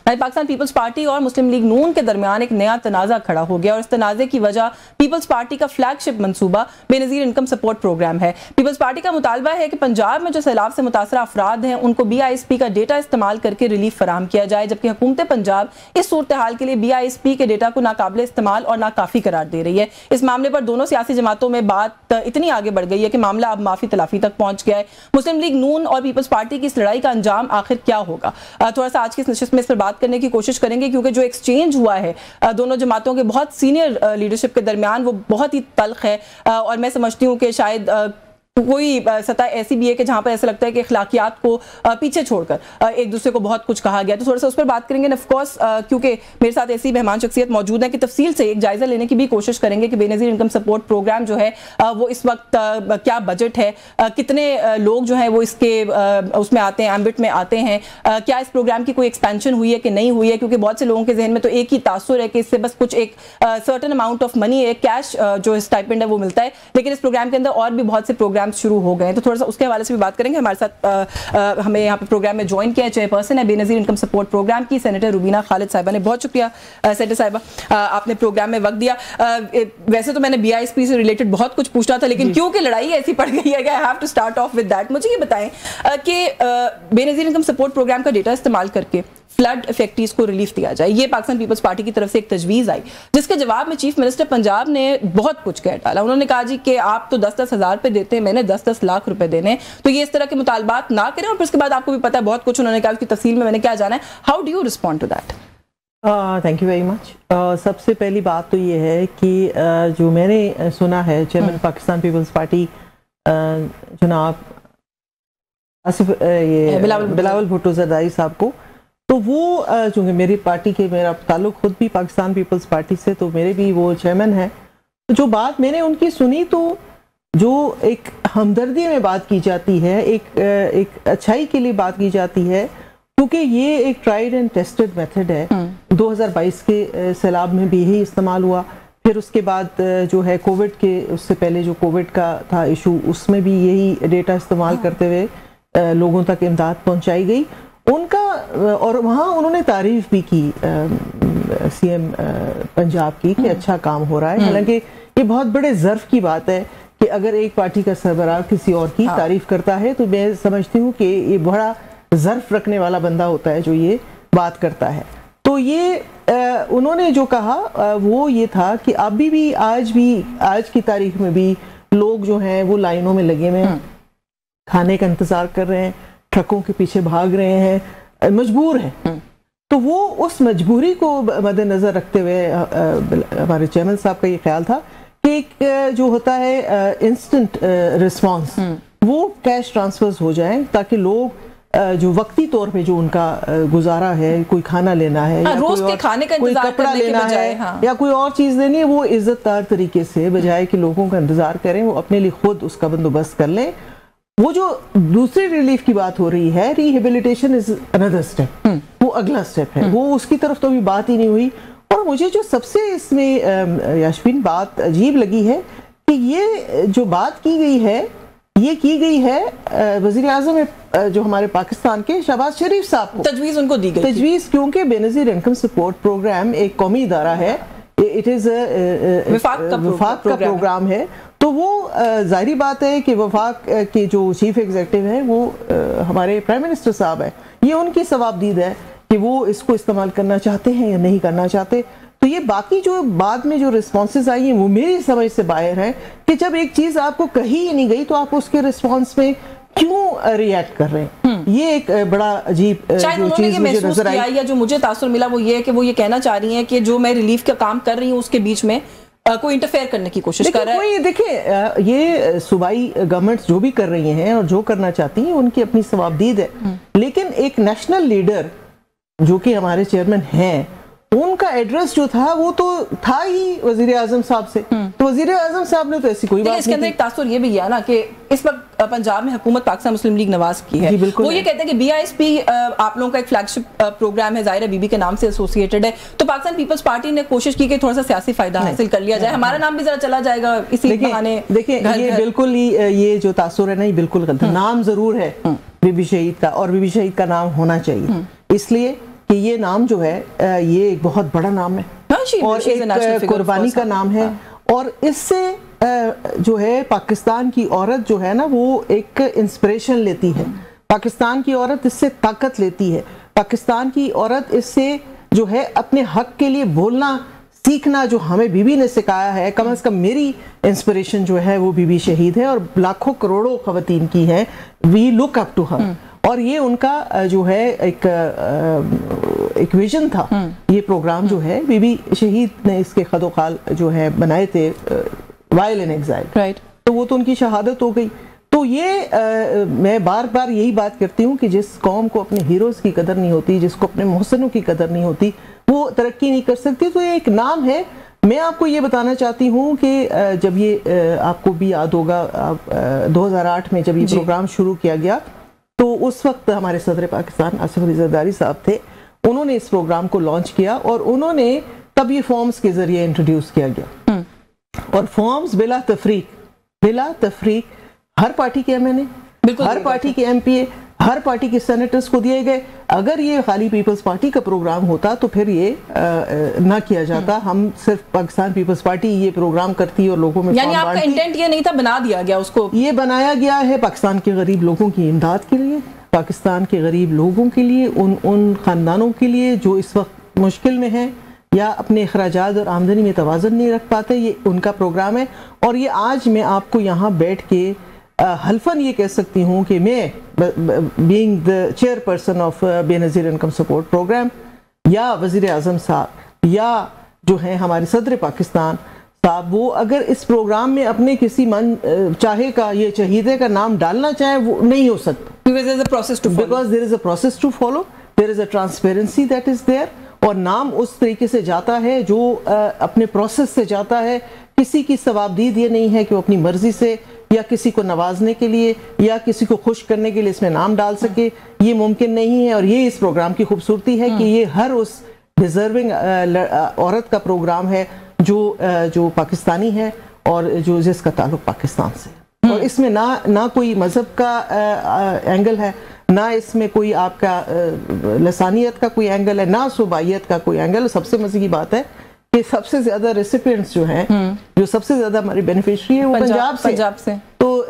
Pakistan Peoples party اور مسلم league نون کے درمیان ایک نیا تنازع کھڑا ہو گیا اور اس تنازع کی وجہ پیپلز پارٹی کا فلیگ شپ منصوبہ بے نظیر انکم سپورٹ پروگرام ہے۔ پیپلز پارٹی کا مطالبہ ہے کہ پنجاب میں جو سیلاب سے متاثرہ افراد ہیں ان کو BISP کا ڈیٹا استعمال کر کے ریلیف فراہم کیا جائے، جبکہ حکومت پنجاب اس صورتحال کے لیے BISP کے ڈیٹا کو ناقابل استعمال اور ناکافی قرار دے رہی ہے۔ اس معاملے پر دونوں سیاسی جماعتوں میں بات اتنی آگے بڑھ گئی ہے کہ معاملہ اب معافی تلافی تک پہنچ گیا ہے۔ مسلم لیگ نون اور پیپلز پارٹی کی اس لڑائی کا انجام آخر کیا ہوگا؟ تھوڑا سا آج کی اس نشست میں اس پر بات کرنے کی کوشش کریں گے، کیونکہ جو ایکسچینج ہوا ہے دونوں جماعتوں کے بہت سینئر لیڈرشپ کے درمیان وہ بہت ہی تلخ ہے، اور میں سمجھتی ہوں کہ شاید کوئی سطح ایسی بھی ہے کہ جہاں پر ایسا لگتا ہے کہ اخلاقیات کو پیچھے چھوڑ کر ایک دوسرے کو بہت کچھ کہا گیا، تو تھوڑا سا اس پر بات کریں گے۔ آف کورس کیونکہ میرے ساتھ ایسی مہمان شخصیت موجود ہے کہ تفصیل سے ایک جائزہ لینے کی بھی کوشش کریں گے کہ بے نظیر انکم سپورٹ پروگرام جو ہے وہ اس وقت کیا بجٹ ہے، کتنے لوگ جو ہیں وہ اس میں آتے ہیں، ایمبٹ میں آتے ہیں، کیا اس پروگرام کی کوئی ایکسپینشن ہوئی ہے کہ نہیں ہوئی ہے، کیونکہ بہت سے لوگوں کے ذہن میں تو ایک ہی تاثر ہے کہ اس سے بس کچھ ایک سرٹن اماؤنٹ آف منی، ایک کیش جو اسٹائپنڈ ہے وہ ملتا ہے، لیکن اس پروگرام کے اندر اور بھی بہت سے پروگرام شروع ہو گئے ہیں، تو تھوڑا سا اس کے حوالے سے بھی بات کریں گے۔ ہمارے ساتھ ہمیں یہاں پہ پروگرام میں جوائن کیا ہے چیئر پرسن ہے بے نظیر انکم سپورٹ پروگرام کی سینیٹر روبینہ خالد صاحبہ نے۔ بہت شکریہ سینیٹر صاحبہ، آپ نے پروگرام میں وقت دیا۔ ویسے تو میں نے BISP سے ریلیٹڈ بہت کچھ پوچھنا تھا، لیکن کیونکہ لڑائی ایسی پڑ گئی ہے کہ I have to start off with that۔ مجھے یہ بتائیں کہ بے نظیر انکم سپورٹ پروگرام کا ڈیٹا استعمال کر کے فلڈ افیکٹیز کو ریلیف دیا جائے، یہ پاکستان پیپلز پارٹی کی طرف سے ایک تجویز آئی، جس کے جواب میں چیف منسٹر پنجاب نے بہت کچھ کہہ ڈالا۔ انہوں نے کہا جی کہ آپ تو 10-10 ہزار روپے دیتے ہیں، میں نے 10-10 لاکھ روپے دینے، تو یہ اس طرح کے مطالبات نہ کریں۔ اور پھر اس کے بعد آپ کو بھی پتا ہے بہت کچھ انہوں نے کہا، اس کی تفصیل میں نے کیا جانا ہے۔ How do you respond to that? Thank you very much. سب سے پہلی بات تو یہ ہے کہ جو میں نے سنا ہے چیئرمین پاکستان پیپلز پارٹی جناب بلاول بھٹو زرداری صاحب کو، تو وہ چونکہ میری پارٹی کے میرا تعلق خود بھی پاکستان پیپلز پارٹی سے، تو میرے بھی وہ چیئرمین ہیں، تو جو بات میں نے ان کی سنی تو جو ایک ہمدردی میں بات کی جاتی ہے، ایک اچھائی کے لیے بات کی جاتی ہے، کیونکہ یہ ایک ٹرائیڈ اینڈ ٹیسٹڈ میتھڈ ہے۔ 2022 کے سیلاب میں بھی یہی استعمال ہوا، پھر اس کے بعد جو ہے کووڈ کے اس سے پہلے جو کووڈ کا تھا ایشو، اس میں بھی یہی ڈیٹا استعمال کرتے ہوئے لوگوں تک امداد پہنچائی گئی ان کا، اور وہاں انہوں نے تعریف بھی کی CM پنجاب کی کہ اچھا کام ہو رہا ہے۔ حالانکہ یہ بہت بڑے ظرف کی بات ہے کہ اگر ایک پارٹی کا سربراہ کسی اور کی تعریف کرتا ہے، تو میں سمجھتی ہوں کہ یہ بڑا ظرف رکھنے والا بندہ ہوتا ہے جو یہ بات کرتا ہے۔ تو یہ انہوں نے جو کہا وہ یہ تھا کہ ابھی بھی آج کی تاریخ میں بھی لوگ جو ہیں وہ لائنوں میں لگے ہوئے ہیں، کھانے کا انتظار کر رہے ہیں، ٹرکوں کے پیچھے بھاگ رہے ہیں، مجبور ہیں۔ تو وہ اس مجبوری کو مد نظر رکھتے ہوئے ہمارے چیئرمین صاحب کا یہ خیال تھا کہ ایک جو ہوتا ہے انسٹنٹ رسپانس، وہ کیش ٹرانسفرز ہو جائیں، تاکہ لوگ جو وقتی طور پہ جو ان کا گزارا ہے، کوئی کھانا لینا ہے، روز کے کھانے کا کوئی کپڑا لینا ہے یا کوئی اور چیز لینی ہے، وہ عزت دار طریقے سے بجائے کہ لوگوں کا انتظار کریں، وہ اپنے لیے خود اس کا بندوبست کر لیں۔ وہ جو دوسری ریلیف کی بات ہو رہی ہے، ریہیبلیٹیشن از اندر اسٹیپ، وہ اگلا اسٹیپ ہے، وہ اس کی طرف تو ابھی بات ہی نہیں ہوئی۔ اور مجھے جو سب سے اس میں یاشمین بات عجیب لگی ہے کہ یہ جو بات کی گئی ہے، یہ کی گئی ہے وزیر اعظم جو ہمارے پاکستان کے شہباز شریف صاحب کو، تجویز ان کو دی گئی تجویز، کیونکہ بے نظیر انکم سپورٹ پروگرام ایک قومی ادارہ ہے، اٹ از وفاق کا پروگرام ہے، تو وہ ظاہری بات ہے کہ وفاق کے جو چیف ایگزیکٹو ہیں وہ ہمارے پرائم منسٹر صاحب ہیں، یہ ان کی ثوابدید ہے کہ وہ اس کو استعمال کرنا چاہتے ہیں یا نہیں کرنا چاہتے۔ تو یہ باقی جو بعد میں جو رسپانسز آئی ہیں وہ میری سمجھ سے باہر ہیں کہ جب ایک چیز آپ کو کہی ہی نہیں گئی تو آپ اس کے رسپانس میں کیوں ریئیکٹ کر رہے ہیں، یہ ایک بڑا عجیب جو چیز مجھے نظر آئی۔ یا جو مجھے تاثر ملا وہ یہ ہے کہ وہ یہ کہنا چاہ رہی ہیں کہ جو میں ریلیف کا کام کر رہی ہوں اس کے بیچ میں کوئی انٹرفیئر کرنے کی کوشش کر رہا ہے۔ دیکھیں یہ صوبائی گورنمنٹس جو بھی کر رہی ہیں اور جو کرنا چاہتی ہیں ان کی اپنی ثوابدید ہے، لیکن ایک نیشنل لیڈر جو کہ ہمارے چیئرمین ہیں، ان کا ایڈریس جو تھا وہ تو تھا ہی وزیر اعظم صاحب سے، تو وزیر اعظم صاحب نے تو ایسی کوئی بات نہیں کی۔ اس کے اندر ایک تاثر یہ بھی ہے نا کہ اس وقت پنجاب میں حکومت پاکستان مسلم لیگ نواز کی ہے، وہ یہ کہتے ہیں کہ BISP آپ لوگوں کا ایک فلیگ شپ پروگرام ہے، ظاہر ہے بی بی کے نام سے ایسوسیٹڈ ہے، تو پاکستان پیپلز پارٹی نے کوشش کی کہ تھوڑا سا سیاسی فائدہ حاصل کر لیا جائے، ہمارا نام بھی ذرا چلا جائے گا اسی بہانے۔ دیکھیں یہ بالکل ہی یہ جو تاثر ہے نا، یہ بالکل غلط ہے۔ نام ضرور ہے بی بی شہید کا، اور بی بی شہید کا نام ہونا چاہیے، اس لیے کہ یہ نام جو ہے یہ ایک بہت بڑا نام ہے اور ایک قربانی کا نام ہے, اور اس سے جو ہے پاکستان کی عورت جو ہے نا وہ ایک انسپریشن لیتی ہے, پاکستان کی عورت اس سے طاقت لیتی ہے, پاکستان کی عورت اس سے جو ہے اپنے حق کے لیے بولنا سیکھنا, جو ہمیں بی بی نے سکھایا ہے. کم از کم میری انسپریشن جو ہے وہ بی بی شہید ہے اور لاکھوں کروڑوں خواتین کی ہے. وی لک اپ ٹو ہر, اور یہ ان کا جو ہے ایک ویژن تھا. یہ پروگرام جو ہے بی بی شہید نے اس کے خد و خال جو ہے بنائے تھے وائل ان ایگزائل, تو وہ تو ان کی شہادت ہو گئی. تو یہ میں بار بار یہی بات کرتی ہوں کہ جس قوم کو اپنے ہیروز کی قدر نہیں ہوتی, جس کو اپنے محسنوں کی قدر نہیں ہوتی, وہ ترقی نہیں کر سکتی. تو یہ ایک نام ہے. میں آپ کو یہ بتانا چاہتی ہوں کہ جب یہ آپ کو بھی یاد ہوگا 2008 میں جب یہ پروگرام شروع کیا گیا تو اس وقت ہمارے صدر پاکستان آصف علی زرداری صاحب تھے, انہوں نے اس پروگرام کو لانچ کیا اور انہوں نے تب یہ فارمز کے ذریعے انٹروڈیوس کیا گیا. اور فارمز بلا تفریق ہر پارٹی کے ایم این اے, ہر پارٹی کے ایم پی اے, ہر پارٹی کے سینیٹرز کو دیے گئے. اگر یہ خالی پیپلز پارٹی کا پروگرام ہوتا تو پھر یہ نہ کیا جاتا. ہم صرف پاکستان پیپلز پارٹی یہ پروگرام کرتی اور لوگوں میں, یعنی آپ کا انٹینٹ یہ نہیں تھا, بنا دیا گیا اس کو. یہ بنایا گیا ہے پاکستان کے غریب لوگوں کی امداد کے لیے, پاکستان کے غریب لوگوں کے لیے, ان خاندانوں کے لیے جو اس وقت مشکل میں ہیں یا اپنے اخراجات اور آمدنی میں توازن نہیں رکھ پاتے. یہ ان کا پروگرام ہے. اور یہ آج میں آپ کو یہاں بیٹھ کے حلفاً یہ کہہ سکتی ہوں کہ میں being the chair person of بے نظیر انکم سپورٹ پروگرام, یا وزیر اعظم صاحب یا جو ہیں ہمارے صدر پاکستان صاحب, وہ اگر اس پروگرام میں اپنے کسی من چاہے کا یہ شہیدے کا نام ڈالنا چاہیں وہ نہیں ہو سکتا. Because there is a process to follow. There is a transparency that is there. اور نام اس طریقے سے جاتا ہے جو اپنے پروسیس سے جاتا ہے. کسی کی ثوابدید یہ نہیں ہے کہ وہ اپنی مرضی سے یا کسی کو نوازنے کے لیے یا کسی کو خوش کرنے کے لیے اس میں نام ڈال سکے, یہ ممکن نہیں ہے. اور یہ اس پروگرام کی خوبصورتی ہے کہ یہ ہر اس ڈیزرونگ عورت کا پروگرام ہے جو پاکستانی ہے اور جو جس کا تعلق پاکستان سے. اور اس میں نہ کوئی مذہب کا اینگل ہے, نہ اس میں کوئی آپ کا لسانیت کا کوئی اینگل ہے, نہ صوبائیت کا کوئی اینگل. سب سے مزے کی بات ہے کہ سب سے زیادہ ریسیپینٹس جو ہیں, جو سب سے زیادہ ہماری بینیفیشری ہے وہ پنجاب سے. تو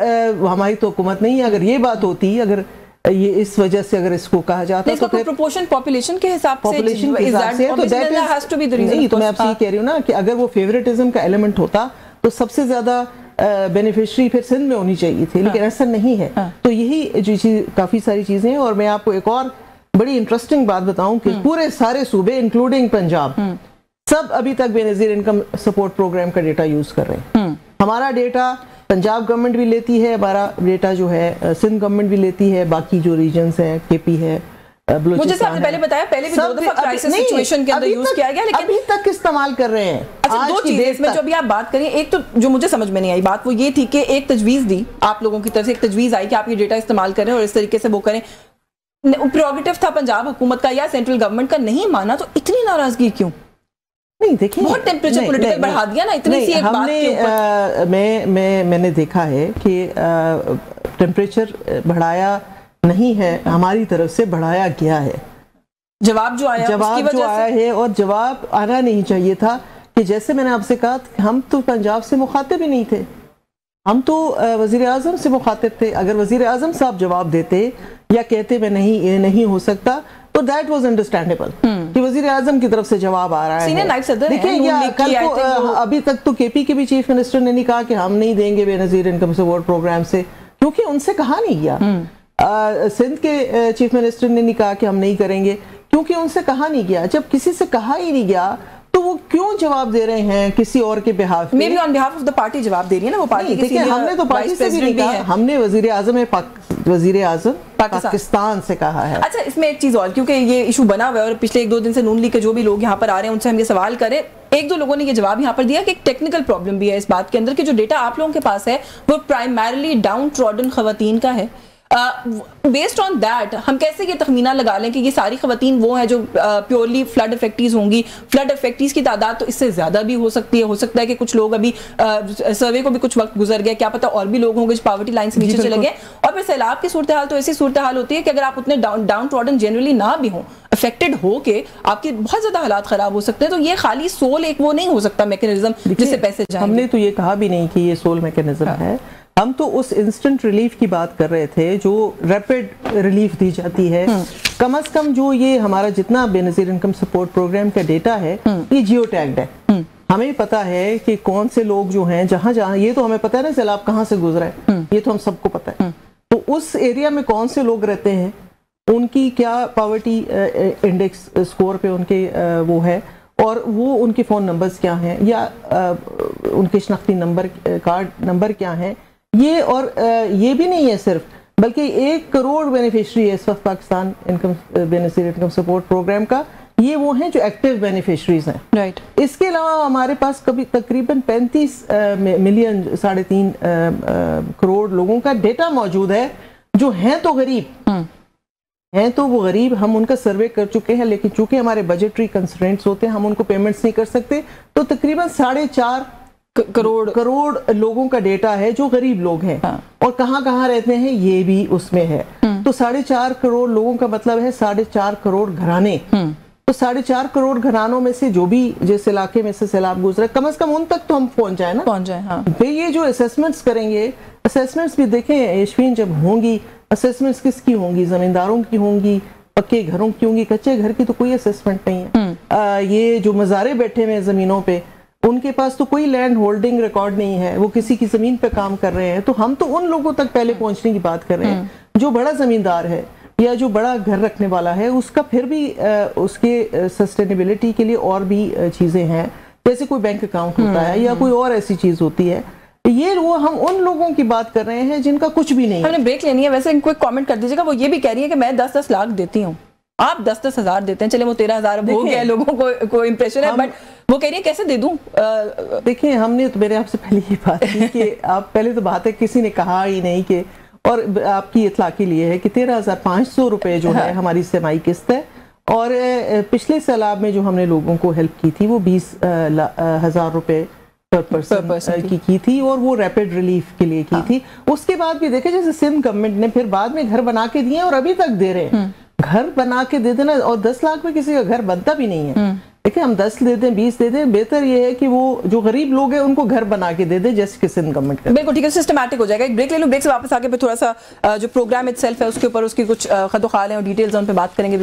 ہماری تو حکومت نہیں ہے. اگر یہ بات ہوتی, اگر یہ اس وجہ سے اگر اس کو کہا جاتا تو پھر پروپورشن پاپولیشن کے حساب سے نہیں. تو میں آپ سے یہ کہہ رہی ہوں نا کہ اگر وہ فیوریٹزم کا ایلیمنٹ ہوتا تو سب سے زیادہ بینیفیشری پھر سندھ میں ہونی چاہیے تھی, لیکن ایسا نہیں ہے. تو یہی جو کافی ساری چیزیں ہیں. اور میں آپ کو ایک اور بڑی انٹرسٹنگ بات بتاؤں کہ پورے سارے صوبے انکلوڈنگ پنجاب سب ابھی تک بے نظیر انکم سپورٹ پروگرام کا ڈیٹا یوز کر رہے ہیں. ہمارا ڈیٹا پنجاب گورنمنٹ بھی لیتی ہے, ہمارا ڈیٹا جو ہے سندھ گورنمنٹ بھی لیتی ہے, باقی جو ریجنز ہیں کے پی ہے, مجھے صاحب نے پہلے بتایا پہلے بھی 2 دفعہ کرائسس سچویشن کے اندر یوز کیا گیا, لیکن ابھی تک استعمال کر رہے ہیں. اچھا 2 چیزیں اس میں جو ابھی آپ بات کریں, ایک تو جو مجھے سمجھ میں نہیں آئی بات وہ یہ تھی کہ ایک تجویز دی آپ لوگوں کی طرف سے, ایک تجویز آئی کہ آپ یہ ڈیٹا استعمال کریں اور اس طریقے سے وہ کریں. پریروگیٹو تھا پنجاب حکومت کا یا سینٹرل گورنمنٹ کا, نہیں مانا تو اتنی ناراضگی کیوں؟ نہیں دیکھیں, بہت ٹیمپریچر پولیٹیکل بڑھا دیا نا اتنی سی ایک بات کے اوپر. میں نے دیکھا ہے کہ ٹیمپریچر بڑھایا نہیں ہے, ہماری طرف سے بڑھایا گیا ہے. جواب جو آیا ہے اور جواب آنا نہیں چاہیے تھا. کہ جیسے میں نے آپ سے کہا ہم تو پنجاب سے مخاطب ہی نہیں تھے, ہم تو وزیر اعظم سے مخاطب تھے. اگر وزیر اعظم صاحب جواب دیتے یا کہتے میں نہیں ہو سکتا تو دیٹ واز انڈرسٹینڈیبل کہ وزیر اعظم کی طرف سے جواب آ رہا ہے. دیکھیں ابھی تک تو کے پی کے بھی چیف منسٹر نے نہیں کہا کہ ہم نہیں دیں گے بے نظیر انکم سپورٹ پروگرام سے, کیونکہ ان سے کہا نہیں گیا. سندھ کے چیف منسٹر نے نہیں کہا کہ ہم نہیں کریں گے, کیونکہ ان سے کہا نہیں گیا. جب کسی سے کہا ہی نہیں گیا تو وہ کیوں جواب دے رہے ہیں کسی اور کے بہاف میں بھی آن بہاف آف دا پارٹی جواب دے رہی ہے نا, وہ پارٹی کی ہم نے تو پارٹی سے بھی نہیں کہا, ہم نے وزیر اعظم پاکستان سے کہا ہے. اچھا اس میں ایک چیز اور, کیونکہ یہ ایشو بنا ہوا ہے اور پچھلے 1-2 دن سے نون لیگ کے جو بھی لوگ یہاں پر آ رہے ہیں ان سے ہم یہ سوال کریں, 1-2 لوگوں نے یہ جواب یہاں پر دیا کہ ایک ٹیکنیکل پرابلم بھی ہے اس بات کے اندر کہ جو ڈیٹا آپ لوگوں کے پاس ہے وہ پرائمرلی ڈاؤن ٹراڈن خواتین کا ہے. بیسڈ آن دیٹ ہم کیسے یہ تخمینہ لگا لیں کہ یہ ساری خواتین وہ ہیں جو پیورلی فلڈ افیکٹیز ہوں گی؟ فلڈ افیکٹیز کی تعداد تو اس سے زیادہ بھی ہو سکتی ہے, ہو سکتا ہے کہ کچھ لوگ ابھی سروے کو بھی کچھ وقت گزر گیا, کیا پتہ اور بھی لوگ ہوں گے جو پاورٹی لائن سے نیچے چلے گئے. اور پھر سیلاب کی صورتحال تو ایسی صورتحال ہوتی ہے کہ اگر آپ اتنے ڈاؤن ٹراڈن جنرلی نہ بھی ہوں, افیکٹڈ ہو کے آپ کے بہت زیادہ حالات خراب ہو سکتے ہیں. تو یہ خالی سول ایک وہ نہیں ہو سکتا میکنزم جس سے پیسے جائیں. ہم نے تو یہ کہا بھی نہیں کہ یہ سول میکنزم ہے. ہم تو اس انسٹنٹ ریلیف کی بات کر رہے تھے جو ریپڈ ریلیف دی جاتی ہے. کم از کم جو یہ ہمارا جتنا بے نظیر انکم سپورٹ پروگرام کا ڈیٹا ہے یہ جیو ٹیگڈ ہے. ہمیں پتا ہے کہ کون سے لوگ جو ہیں جہاں جہاں, یہ تو ہمیں پتا ہے نا سیلاب کہاں سے گزرا ہے, یہ تو ہم سب کو پتا ہے. تو اس ایریا میں کون سے لوگ رہتے ہیں, ان کی کیا پاورٹی انڈیکس اسکور پہ ان کے وہ ہے, اور وہ ان کے فون نمبرز کیا ہیں, یا ان کے شناختی نمبر کارڈ نمبر کیا ہیں. یہ اور یہ بھی نہیں ہے صرف, بلکہ 1 کروڑ بینیفیشری ہے اس وقت پاکستان بے نظیر انکم سپورٹ پروگرام کا. یہ وہ ہیں جو ایکٹیو بینیفیشریز ہیں. رائٹ. اس کے علاوہ ہمارے پاس کبھی تقریباً 35 ملین 3.5 کروڑ لوگوں کا ڈیٹا موجود ہے جو ہیں تو غریب ہیں, تو وہ غریب ہم ان کا سروے کر چکے ہیں, لیکن چونکہ ہمارے بجٹری کنسٹرینٹس ہوتے ہیں ہم ان کو پیمنٹس نہیں کر سکتے. تو تقریباً 4.5 کروڑ لوگوں کا ڈیٹا ہے جو غریب لوگ ہیں, اور کہاں کہاں رہتے ہیں یہ بھی اس میں ہے. تو 4.5 کروڑ لوگوں کا مطلب ہے 4.5 کروڑ گھرانے. تو 4.5 کروڑ گھرانوں میں سے جو بھی جس علاقے میں سے سیلاب گزرا, کم از کم ان تک تو ہم پہنچ جائیں نا. پہنچ جائیں. ہاں. پھر یہ جو اسیسمنٹس کریں گے, اسیسمنٹس بھی دیکھیں یشوین جب ہوں گی, اسیسمنٹس کس کی ہوں گی, زمینداروں کی ہوں گی, پکے گھروں کی ہوں گی, کچے گھر کی تو کوئی اسیسمنٹ نہیں ہے. یہ جو مزارے بیٹھے ہوئے زمینوں پہ, ان کے پاس تو کوئی لینڈ ہولڈنگ ریکارڈ نہیں ہے, وہ کسی کی زمین پہ کام کر رہے ہیں. تو ہم تو ان لوگوں تک پہلے پہنچنے کی بات کر رہے ہیں جو بڑا زمیندار ہے یا جو بڑا گھر رکھنے والا ہے. اس کا پھر بھی اس کے سسٹینیبلٹی کے لیے اور بھی چیزیں ہیں, جیسے کوئی بینک اکاؤنٹ ہوتا ہے یا کوئی اور ایسی چیز ہوتی ہے. یہ وہ ہم ان لوگوں کی بات کر رہے ہیں جن کا کچھ بھی نہیں ہے. ہم نے بریک لینی ہے. ویسے کوئی کامنٹ کر دیجیے گا. وہ یہ بھی کہہ رہی ہے کہ میں 10-10 لاکھ دیتی ہوں, آپ 10-10 ہزار دیتے ہیں, چلے وہ 13,000 ہو گیا, لوگوں کو امپریشن ہے, بٹ وہ کہہ رہی ہے کیسے دے دوں. دیکھیں ہم نے تو میرے آپ سے پہلے یہ بات کی کہ آپ پہلے تو بات ہے کسی نے کہا ہی نہیں کہ, اور آپ کی اطلاع کے لیے ہے کہ 13,500 روپے جو ہے ہماری سمائی قسط ہے, اور پچھلے سیلاب میں جو ہم نے لوگوں کو ہیلپ کی تھی وہ 20,000 روپے پر پرسن کی تھی, اور وہ ریپڈ ریلیف کے لیے کی تھی. اس کے بعد بھی دیکھیں جیسے سندھ گورنمنٹ نے پھر بعد میں گھر بنا کے دیے اور ابھی تک دے رہے ہیں. گھر بنا کے دے دینا, اور 10 لاکھ میں کسی کا گھر بنتا بھی نہیں ہے. دیکھیں ہم 10 دے دیں 20 دے دیں, بہتر یہ ہے کہ وہ جو غریب لوگ ہیں ان کو گھر بنا کے دے دیں جیسے کہ سندھ گورنمنٹ کا. بالکل ٹھیک ہے, سسٹمیٹک ہو جائے گا. ایک بریک لے لوں, بریک سے واپس آ کے پھر تھوڑا سا جو پروگرام اٹ سیلف ہے اس کے اوپر اس کی کچھ خد و خال ہیں اور ڈیٹیلز ہیں ان پہ بات کریں گے.